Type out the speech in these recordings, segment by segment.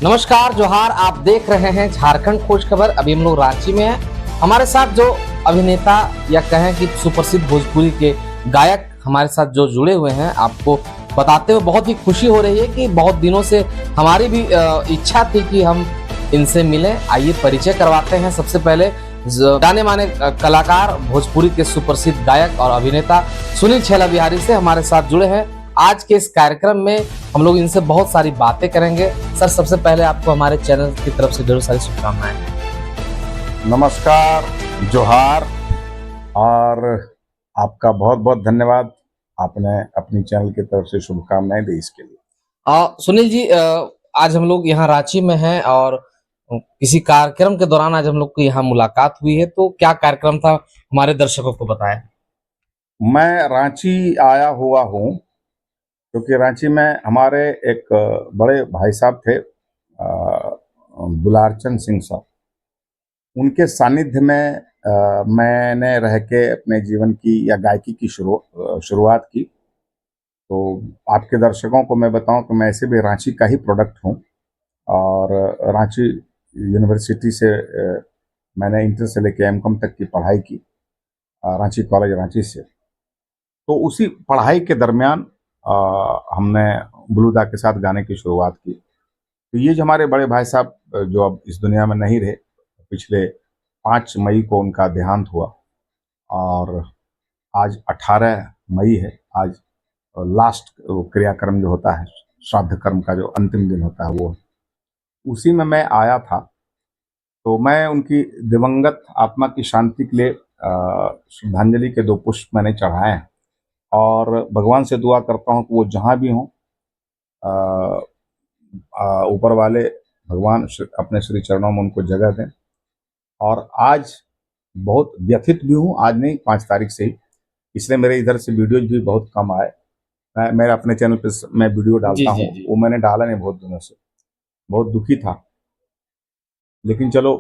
नमस्कार जोहार, आप देख रहे हैं झारखंड खोज खबर। अभी हम लोग रांची में हैं। हमारे साथ जो अभिनेता या कहें कि सुप्रसिद्ध भोजपुरी के गायक हमारे साथ जो जुड़े हुए हैं, आपको बताते हुए बहुत ही खुशी हो रही है कि बहुत दिनों से हमारी भी इच्छा थी कि हम इनसे मिलें। आइए परिचय करवाते हैं। सबसे पहले जाने माने कलाकार भोजपुरी के सुप्रसिद्ध गायक और अभिनेता सुनील छैला बिहारी से हमारे साथ जुड़े हैं। आज के इस कार्यक्रम में हम लोग इनसे बहुत सारी बातें करेंगे। सर, सबसे पहले आपको हमारे चैनल की तरफ से ढेर सारी शुभकामनाएं। नमस्कार, जोहार और आपका बहुत बहुत धन्यवाद। आपने अपनी चैनल की तरफ से शुभकामनाएं दी इसके लिए। सुनील जी, आज हम लोग यहाँ रांची में हैं और किसी कार्यक्रम के दौरान आज हम लोग की यहाँ मुलाकात हुई है। तो क्या कार्यक्रम था, हमारे दर्शकों को बताएं। मैं रांची आया हुआ हूँ क्योंकि रांची में हमारे एक बड़े भाई साहब थे, दुलारचंद सिंह साहब। उनके सानिध्य में मैंने रह के अपने जीवन की या गायकी की शुरुआत की। तो आपके दर्शकों को मैं बताऊं कि मैं ऐसे भी रांची का ही प्रोडक्ट हूं और रांची यूनिवर्सिटी से मैंने इंटर से लेकर एमकॉम तक की पढ़ाई की, रांची कॉलेज रांची से। तो उसी पढ़ाई के दरमियान हमने बलूदा के साथ गाने की शुरुआत की। तो ये जो हमारे बड़े भाई साहब जो अब इस दुनिया में नहीं रहे, पिछले 5 मई को उनका देहांत हुआ और आज 18 मई है। आज लास्ट क्रियाक्रम जो होता है, श्राद्ध कर्म का जो अंतिम दिन होता है, वो उसी में मैं आया था। तो मैं उनकी दिवंगत आत्मा की शांति के लिए श्रद्धांजलि के 2 पुष्प मैंने चढ़ाए हैं और भगवान से दुआ करता हूँ कि वो जहाँ भी हों, ऊपर वाले भगवान अपने श्री चरणों में उनको जगह दें। और आज बहुत व्यथित भी हूँ, आज नहीं 5 तारीख से ही, इसलिए मेरे इधर से वीडियोज भी बहुत कम आए। मैं अपने चैनल पे मैं वीडियो डालता हूँ, वो मैंने डाला नहीं बहुत दिनों से, बहुत दुखी था। लेकिन चलो,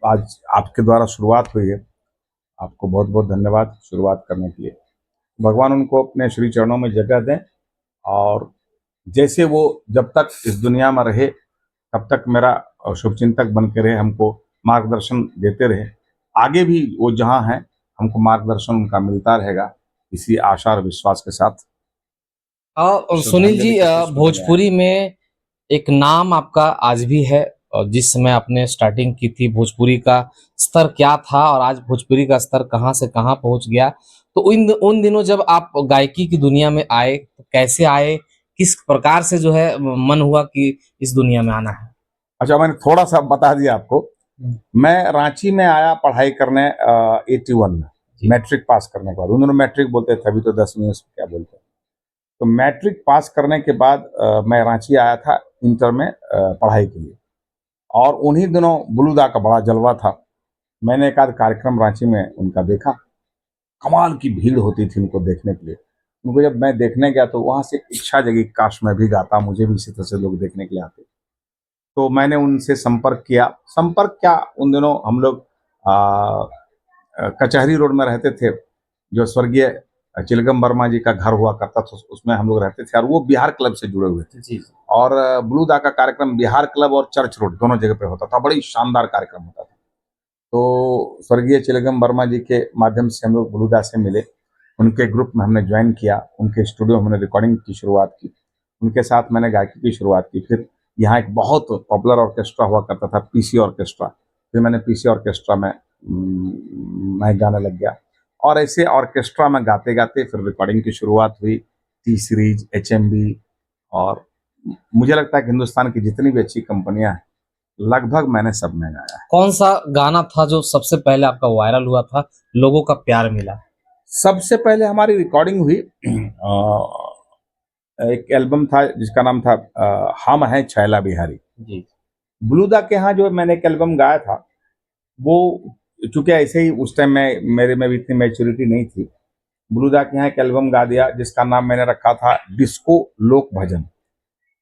आज आपके द्वारा शुरुआत हुई है, आपको बहुत बहुत धन्यवाद शुरुआत करने के लिए। भगवान उनको अपने श्री चरणों में जगह दें और जैसे वो जब तक इस दुनिया में रहे तब तक मेरा शुभचिंतक बन के रहे, हमको मार्गदर्शन देते रहे। आगे भी वो जहाँ हैं हमको मार्गदर्शन उनका मिलता रहेगा, इसी आशा और विश्वास के साथ। सुनील जी, भोजपुरी में एक नाम आपका आज भी है और जिस समय आपने स्टार्टिंग की थी, भोजपुरी का स्तर क्या था और आज भोजपुरी का स्तर कहाँ से कहाँ पहुंच गया। तो उन दिनों जब आप गायकी की दुनिया में आए, तो कैसे आए, किस प्रकार से जो है मन हुआ कि इस दुनिया में आना है? अच्छा, मैंने थोड़ा सा बता दिया आपको। मैं रांची में आया पढ़ाई करने 81 में, मैट्रिक पास करने के बाद। उन्होंने मैट्रिक बोलते थे, अभी तो 10वीं में क्या बोलते हैं। तो मैट्रिक पास करने के बाद मैं रांची आया था इंटर में पढ़ाई के लिए। और उन्हीं दिनों बलूदा का बड़ा जलवा था। मैंने एक आध कार्यक्रम रांची में उनका देखा, कमाल की भीड़ होती थी उनको देखने के लिए। उनको जब मैं देखने गया तो वहाँ से इच्छा जगी, काश मैं भी गाता, मुझे भी इसी तरह से लोग देखने के लिए आते। तो मैंने उनसे संपर्क किया। संपर्क क्या, उन दिनों हम लोग कचहरी रोड में रहते थे, जो स्वर्गीय चिलगम वर्मा जी का घर हुआ करता था, उसमें हम लोग रहते थे और वो बिहार क्लब से जुड़े हुए थे जी। और बलूदा का कार्यक्रम बिहार क्लब और चर्च रोड दोनों जगह पे होता था, बड़ी शानदार कार्यक्रम होता था। तो स्वर्गीय चिलगम वर्मा जी के माध्यम से हम लोग बलूदा से मिले, उनके ग्रुप में हमने ज्वाइन किया, उनके स्टूडियो में हमने रिकॉर्डिंग की शुरुआत की, उनके साथ मैंने गायकी की शुरुआत की। फिर यहाँ एक बहुत पॉपुलर ऑर्केस्ट्रा हुआ करता था, पीसी ऑर्केस्ट्रा। फिर मैंने पीसी ऑर्केस्ट्रा में मैं गाने लग गया और ऐसे ऑर्केस्ट्रा में गाते गाते फिर रिकॉर्डिंग की शुरुआत हुई, टी सीरीज, HMB। और मुझे लगता है कि हिंदुस्तान की जितनी भी अच्छी कंपनियां हैं लगभग मैंने सब में गाया है। कौन सा गाना था जो सबसे पहले आपका वायरल हुआ था, लोगों का प्यार मिला? सबसे पहले हमारी रिकॉर्डिंग हुई, एक एल्बम था जिसका नाम था हम हैं छैला बिहारी जी। बलूदा के यहाँ जो मैंने एक एल्बम गाया था, वो चूंकि ऐसे ही उस टाइम में मेरे में भी इतनी मैच्योरिटी नहीं थी, बलूदा के यहाँ एक एल्बम गा दिया जिसका नाम मैंने रखा था डिस्को लोक भजन।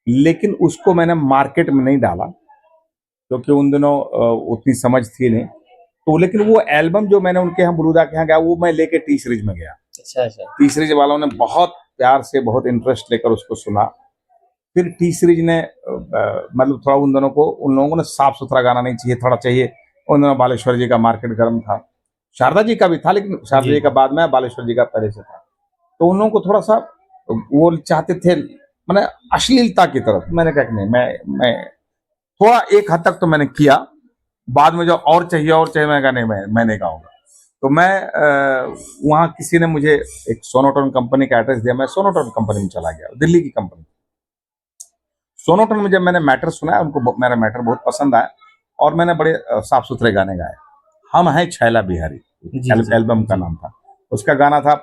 लेकिन उसको मैंने मार्केट में नहीं डाला क्योंकि उन दिनों उतनी समझ थी नहीं। तो लेकिन वो एल्बम जो मैंने उनके यहाँ बलूदा के यहाँ गया, वो मैं लेके टी सीरीज में गया। अच्छा। टी सीरीज वालों ने बहुत प्यार से, बहुत इंटरेस्ट लेकर उसको सुना फिर टी सीरीज ने मतलब थोड़ा उन दोनों को, उन लोगों को ना साफ सुथरा गाना नहीं चाहिए, थोड़ा चाहिए। उन दोनों बालेश्वर जी का मार्केट गर्म था, शारदा जी का भी था, लेकिन शारदा जी जी का बाद में, बालेश्वर जी का पहले से था। तो उन लोगों को थोड़ा सा वो चाहते थे मैंने अश्लीलता की तरफ। मैंने कहा कि नहीं, मैं थोड़ा एक हद तक तो मैंने किया, बाद में जो और चाहिए मैं कहा नहीं, मैं नहीं गाऊंगा। तो मैं वहाँ किसी ने मुझे एक सोनोटोन कंपनी का एड्रेस दिया, मैं सोनोटोन कंपनी में चला गया, दिल्ली की कंपनी। सोनोटोन में जब मैंने मैटर सुना, उनको मेरा मैटर बहुत पसंद आया और मैंने बड़े साफ सुथरे गाने गाए। हम हैं छैला बिहारी जी जी एल्बम का जी। नाम था। उसका गाना था,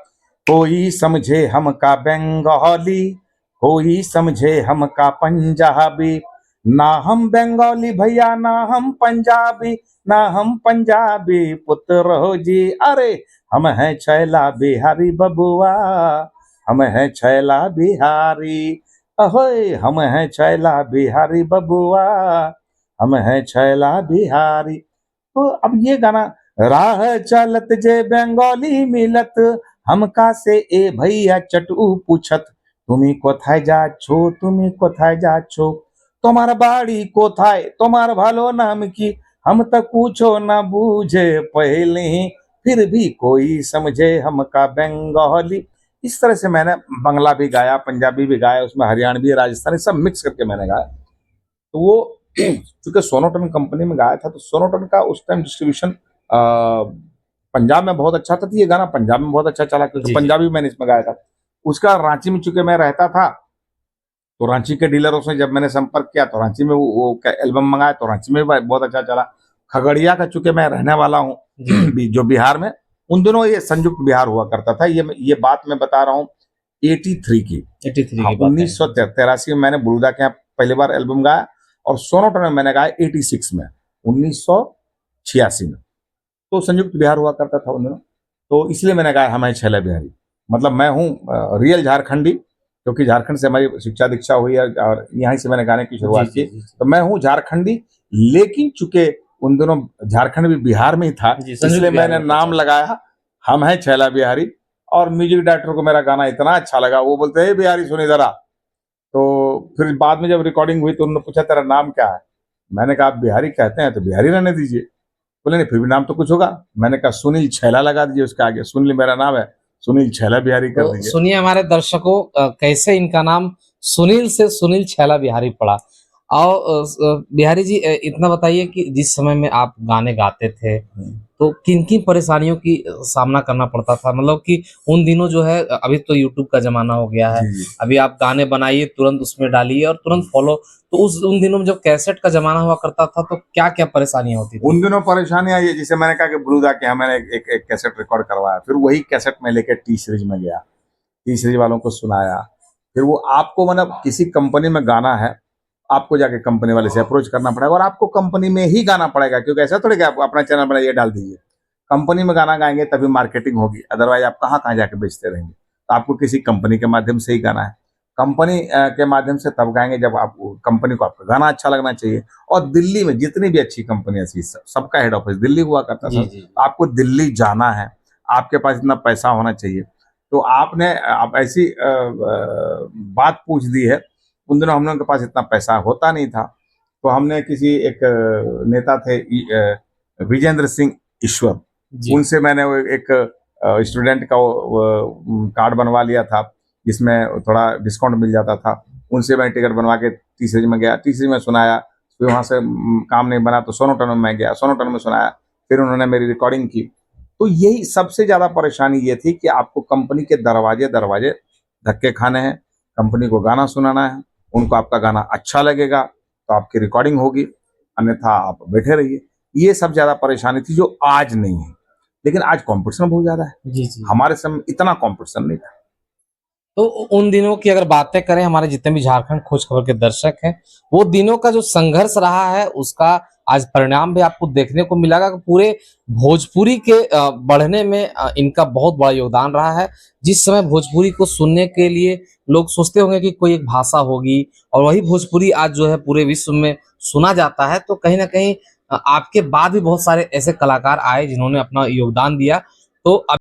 कोई समझे हम का बंगाली, कोई समझे हम का पंजाबी, ना हम बंगाली भैया ना हम पंजाबी, ना हम पंजाबी पुत्र हो जी, अरे हम हैं छैला बिहारी बबुआ, हम हैं छैला बिहारी, अहोय हम हैं छैला बिहारी बबुआ, हम हैं छैला बिहारी। तो अब ये गाना, राह चलत जे बंगाली मिलत, हमका से ए भैया चटू पूछत, তুমি কোথায় যাচ্ছো, তুমি কোথায় যাচ্ছো, তোমার বাড়ি কোথায়, তোমার ভালো নাম কি, हम तो पूछो ना बूझे पहले ही, फिर भी कोई समझे हमका बंगाली। इस तरह से मैंने बंगला भी गाया, पंजाबी भी गाया, उसमें हरियाणवी राजस्थानी सब मिक्स करके मैंने गाया। तो वो चूंकि सोनोटन कंपनी में गाया था, तो सोनोटन का उस टाइम डिस्ट्रीब्यूशन पंजाब में बहुत अच्छा था, तो ये गाना पंजाब में बहुत अच्छा चला, क्योंकि जी जी पंजाबी मैंने इसमें गाया था। उसका रांची में चूंकि मैं रहता था, तो रांची के डीलरों से जब मैंने संपर्क किया, तो रांची में वो एल्बम मंगाया, तो रांची में भी बहुत अच्छा चला। खगड़िया का चूंकि मैं रहने वाला हूँ जी जो बिहार में, उन दोनों ये संयुक्त बिहार हुआ करता था। ये बात मैं बता रहा हूँ 83 की। 83 हाँ, की बात है। 1983 में मैंने बुलुदा के यहाँ पहली बार एल्बम गाया, और सोनोटन में मैंने गाया 86 में, 1986 में। तो संयुक्त बिहार हुआ करता था उन दिनों, तो इसलिए मैंने गाया हमें छैला बिहारी। मतलब मैं हूँ रियल झारखंडी, क्योंकि झारखंड से हमारी शिक्षा दीक्षा हुई है और यहीं से मैंने गाने की जी शुरुआत जी की। जी तो मैं हूँ झारखंडी, लेकिन चूंकि उन दोनों झारखंड भी बिहार में ही था, जी, संयुक्त इसलिए बिहार मैंने में नाम पहुंचा। लगाया हम हैं छैला बिहारी। और म्यूजिक डायरेक्टर को मेरा गाना इतना अच्छा लगा, वो बोलते हैं बिहारी सुनी जरा। तो फिर बाद में जब रिकॉर्डिंग हुई, तो उन्होंने पूछा तेरा नाम क्या है। मैंने कहा आप बिहारी कहते हैं तो बिहारी रहने दीजिए। बोले नहीं, फिर भी नाम तो कुछ होगा। मैंने कहा सुनील छैला लगा दीजिए उसके आगे, सुनील मेरा नाम है, सुनील छैला बिहारी कर तो दीजिए। सुनिए हमारे दर्शकों, कैसे इनका नाम सुनील से सुनील छैला बिहारी पड़ा। और बिहारी जी, इतना बताइए कि जिस समय में आप गाने गाते थे, तो किन किन परेशानियों की सामना करना पड़ता था? मतलब कि उन दिनों जो है, अभी तो यूट्यूब का जमाना हो गया है, जी जी। अभी आप गाने बनाइए तुरंत उसमें डालिए और तुरंत फॉलो। तो उन दिनों में जब कैसेट का जमाना हुआ करता था, तो क्या क्या परेशानियां होती थी? उन दिनों परेशानियां ये, जैसे मैंने कहा कि बुलुदा के यहाँ मैंने एक कैसेट रिकॉर्ड करवाया, फिर वही कैसेट में लेके टी सीरीज में गया, टी सीरीज वालों को सुनाया। फिर वो आपको, मतलब किसी कंपनी में गाना है, आपको जाके कंपनी वाले से अप्रोच करना पड़ेगा, और आपको कंपनी में ही गाना पड़ेगा, क्योंकि ऐसा थोड़ी कि आप अपना चैनल बनाइए डाल दीजिए। कंपनी में गाना गाएंगे तभी मार्केटिंग होगी, अदरवाइज आप कहाँ कहाँ जाके बेचते रहेंगे। तो आपको किसी कंपनी के माध्यम से ही गाना है। कंपनी के माध्यम से तब गाएंगे जब आप कंपनी को आपका गाना अच्छा लगना चाहिए। और दिल्ली में जितनी भी अच्छी कंपनियां थी, सबका हेड ऑफिस दिल्ली हुआ करता जी था। जी तो आपको दिल्ली जाना है, आपके पास इतना पैसा होना चाहिए। तो आपने आप ऐसी बात पूछ दी है। उन दिनों हम लोगों के पास इतना पैसा होता नहीं था, तो हमने किसी एक नेता थे विजेंद्र सिंह ईश्वर, जी उनसे मैंने वो एक स्टूडेंट का कार्ड बनवा लिया था, जिसमें थोड़ा डिस्काउंट मिल जाता था। उनसे मैं टिकट बनवा के टी सीरीज में गया, टी सीरीज में सुनाया। फिर वहाँ से काम नहीं बना तो सोनोटन में मैं गया, सोनोटन में सुनाया। फिर उन्होंने मेरी रिकॉर्डिंग की। तो यही सबसे ज़्यादा परेशानी ये थी कि आपको कंपनी के दरवाजे दरवाजे धक्के खाने हैं, कंपनी को गाना सुनाना है, उनको आपका गाना अच्छा लगेगा तो आपकी रिकॉर्डिंग होगी, अन्यथा आप बैठे रहिए। ये सब ज़्यादा परेशानी थी, जो आज नहीं है। लेकिन आज कंपटीशन बहुत ज़्यादा है, जी जी। हमारे समय इतना कंपटीशन नहीं था। तो उन दिनों की अगर बातें करें, हमारे जितने भी झारखंड खोज खबर के दर्शक हैं, वो दिनों का जो संघर्ष रहा है, उसका आज परिणाम भी आपको देखने को मिलेगा कि पूरे भोजपुरी के बढ़ने में इनका बहुत बड़ा योगदान रहा है। जिस समय भोजपुरी को सुनने के लिए लोग सोचते होंगे कि कोई एक भाषा होगी, और वही भोजपुरी आज जो है पूरे विश्व में सुना जाता है, तो कहीं ना कहीं आपके बाद भी बहुत सारे ऐसे कलाकार आए जिन्होंने अपना योगदान दिया। तो